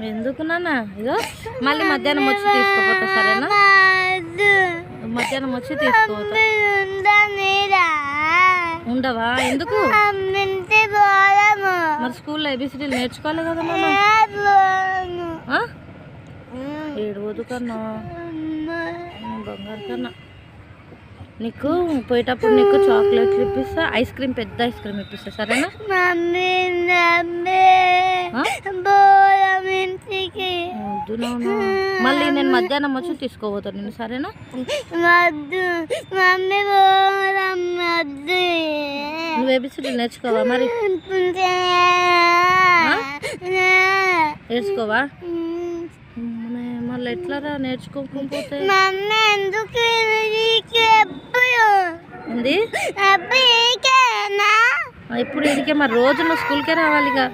ఎందుకు నాన్న? ఇదో మళ్ళీ మధ్యాహ్నం వచ్చి తీసుకోపోతా, సరేనా? మధ్యాహ్నం వచ్చి తీసుకోపోతా. ఉండవా? ఎందుకు? మరి స్కూల్లో ఏబిసిడీలు నేర్చుకోవాలి కదా నాన్న. ఏడవద్దు కన్నా, బంగారు కన్నా. నీకు పోయేటప్పుడు నీకు చాక్లెట్లు ఇప్పిస్తా, ఐస్ క్రీమ్, పెద్ద ఐస్ క్రీమ్ ఇప్పిస్తా, సరేనా? వద్దు నాన్న, మళ్ళీ నేను మధ్యాహ్నం వచ్చి తీసుకోపోతాను నేను, సరేనా? నువ్వు ఏబిసిడీలు నేర్చుకోవా మరి? నేర్చుకోవా? మళ్ళీ ఎట్లారా నేర్చుకోకపోతే? ఇప్పుడు ఇదికే మరి రోజు నువ్వు స్కూల్కే రావాలిగా.